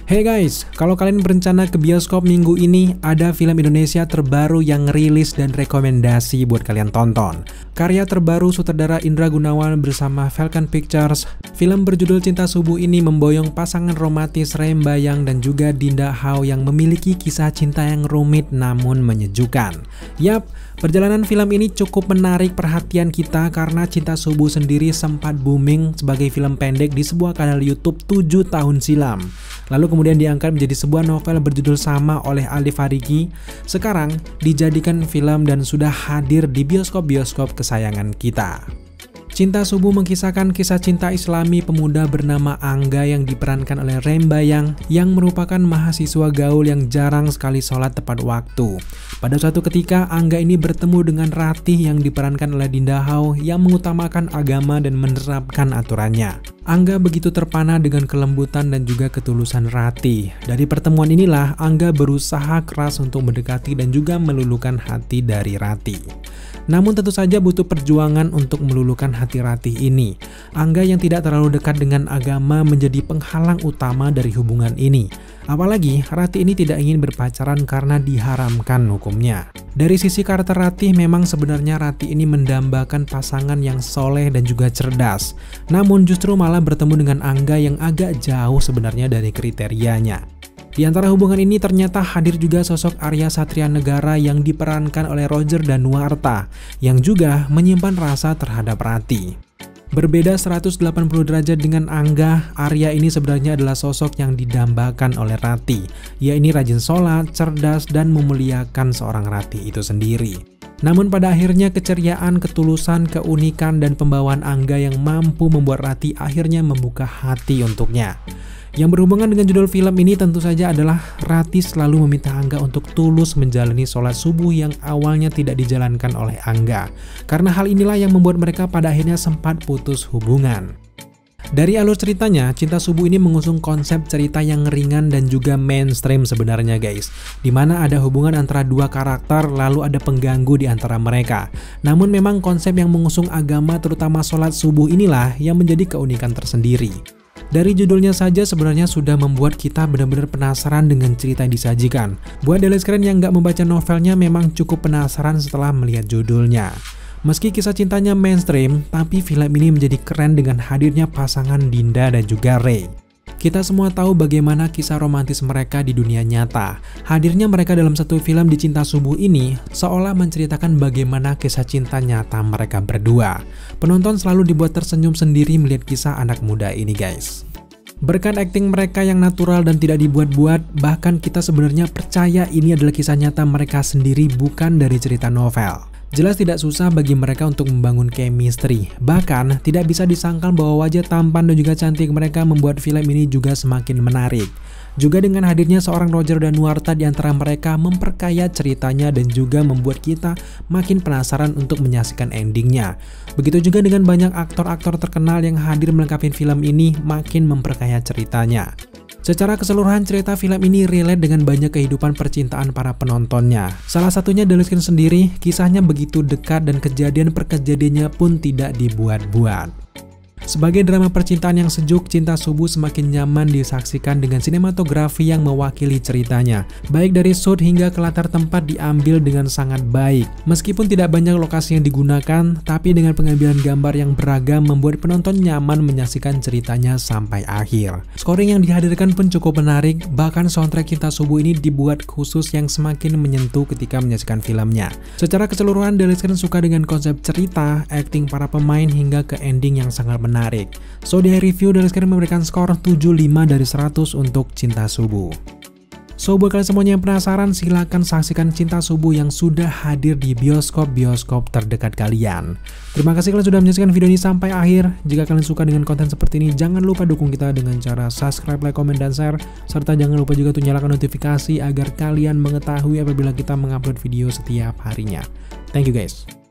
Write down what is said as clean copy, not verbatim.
Hey guys, kalau kalian berencana ke bioskop minggu ini, ada film Indonesia terbaru yang rilis dan rekomendasi buat kalian tonton. Karya terbaru sutradara Indra Gunawan bersama Falcon Pictures. Film berjudul Cinta Subuh ini memboyong pasangan romantis Rem Bayang dan juga Dinda Hao yang memiliki kisah cinta yang rumit namun menyejukkan. Yap, perjalanan film ini cukup menarik perhatian kita karena Cinta Subuh sendiri sempat booming sebagai film pendek di sebuah kanal YouTube 7 tahun silam. Lalu kemudian diangkat menjadi sebuah novel berjudul sama oleh Aldi Farigi. Sekarang dijadikan film dan sudah hadir di bioskop-bioskop kesayangan kita. Cinta Subuh mengisahkan kisah cinta Islami pemuda bernama Angga yang diperankan oleh Rem Bayang yang merupakan mahasiswa gaul yang jarang sekali sholat tepat waktu. Pada suatu ketika, Angga ini bertemu dengan Ratih yang diperankan oleh Dinda Hao yang mengutamakan agama dan menerapkan aturannya. Angga begitu terpana dengan kelembutan dan juga ketulusan Ratih. Dari pertemuan inilah Angga berusaha keras untuk mendekati dan juga meluluhkan hati dari Ratih. Namun tentu saja butuh perjuangan untuk meluluhkan hati Ratih ini. Angga yang tidak terlalu dekat dengan agama menjadi penghalang utama dari hubungan ini. Apalagi Ratih ini tidak ingin berpacaran karena diharamkan hukumnya. Dari sisi karakter Ratih, memang sebenarnya Ratih ini mendambakan pasangan yang soleh dan juga cerdas. Namun justru malah bertemu dengan Angga yang agak jauh sebenarnya dari kriterianya. Di antara hubungan ini ternyata hadir juga sosok Arya Satria Negara yang diperankan oleh Roger Danuarta yang juga menyimpan rasa terhadap Ratih. Berbeda 180 derajat dengan Angga, Arya ini sebenarnya adalah sosok yang didambakan oleh Ratih. Ia ini rajin sholat, cerdas, dan memuliakan seorang Ratih itu sendiri. Namun pada akhirnya keceriaan, ketulusan, keunikan, dan pembawaan Angga yang mampu membuat Ratih akhirnya membuka hati untuknya. Yang berhubungan dengan judul film ini tentu saja adalah Ratih selalu meminta Angga untuk tulus menjalani sholat subuh yang awalnya tidak dijalankan oleh Angga. Karena hal inilah yang membuat mereka pada akhirnya sempat putus hubungan. Dari alur ceritanya, Cinta Subuh ini mengusung konsep cerita yang ringan dan juga mainstream sebenarnya guys. Dimana ada hubungan antara dua karakter lalu ada pengganggu di antara mereka. Namun memang konsep yang mengusung agama terutama sholat subuh inilah yang menjadi keunikan tersendiri. Dari judulnya saja sebenarnya sudah membuat kita benar-benar penasaran dengan cerita yang disajikan. Buat Delis kalian yang nggak membaca novelnya memang cukup penasaran setelah melihat judulnya. Meski kisah cintanya mainstream, tapi film ini menjadi keren dengan hadirnya pasangan Dinda dan juga Ray. Kita semua tahu bagaimana kisah romantis mereka di dunia nyata. Hadirnya mereka dalam satu film di Cinta Subuh ini seolah menceritakan bagaimana kisah cinta nyata mereka berdua. Penonton selalu dibuat tersenyum sendiri melihat kisah anak muda ini guys. Berkat akting mereka yang natural dan tidak dibuat-buat, bahkan kita sebenarnya percaya ini adalah kisah nyata mereka sendiri bukan dari cerita novel. Jelas tidak susah bagi mereka untuk membangun chemistry. Bahkan tidak bisa disangkal bahwa wajah tampan dan juga cantik mereka membuat film ini juga semakin menarik. Juga dengan hadirnya seorang Roger Danuarta di antara mereka memperkaya ceritanya dan juga membuat kita makin penasaran untuk menyaksikan endingnya. Begitu juga dengan banyak aktor-aktor terkenal yang hadir melengkapi film ini makin memperkaya ceritanya. Secara keseluruhan cerita film ini relate dengan banyak kehidupan percintaan para penontonnya. Salah satunya Deliskin sendiri, kisahnya begitu dekat dan kejadian-perkejadiannya pun tidak dibuat-buat. Sebagai drama percintaan yang sejuk, Cinta Subuh semakin nyaman disaksikan dengan sinematografi yang mewakili ceritanya. Baik dari shoot hingga ke latar tempat diambil dengan sangat baik. Meskipun tidak banyak lokasi yang digunakan, tapi dengan pengambilan gambar yang beragam membuat penonton nyaman menyaksikan ceritanya sampai akhir. Scoring yang dihadirkan pun cukup menarik, bahkan soundtrack Cinta Subuh ini dibuat khusus yang semakin menyentuh ketika menyaksikan filmnya. Secara keseluruhan, Deliskin suka dengan konsep cerita, akting para pemain hingga ke ending yang sangat menarik. So di review Deliskin memberikan skor 75 dari 100 untuk Cinta Subuh. So buat kalian semuanya yang penasaran, silahkan saksikan Cinta Subuh yang sudah hadir di bioskop-bioskop terdekat kalian. Terima kasih kalian sudah menyaksikan video ini sampai akhir. Jika kalian suka dengan konten seperti ini, jangan lupa dukung kita dengan cara subscribe, like, komen, dan share. Serta jangan lupa juga untuk nyalakan notifikasi agar kalian mengetahui apabila kita mengupload video setiap harinya. Thank you guys.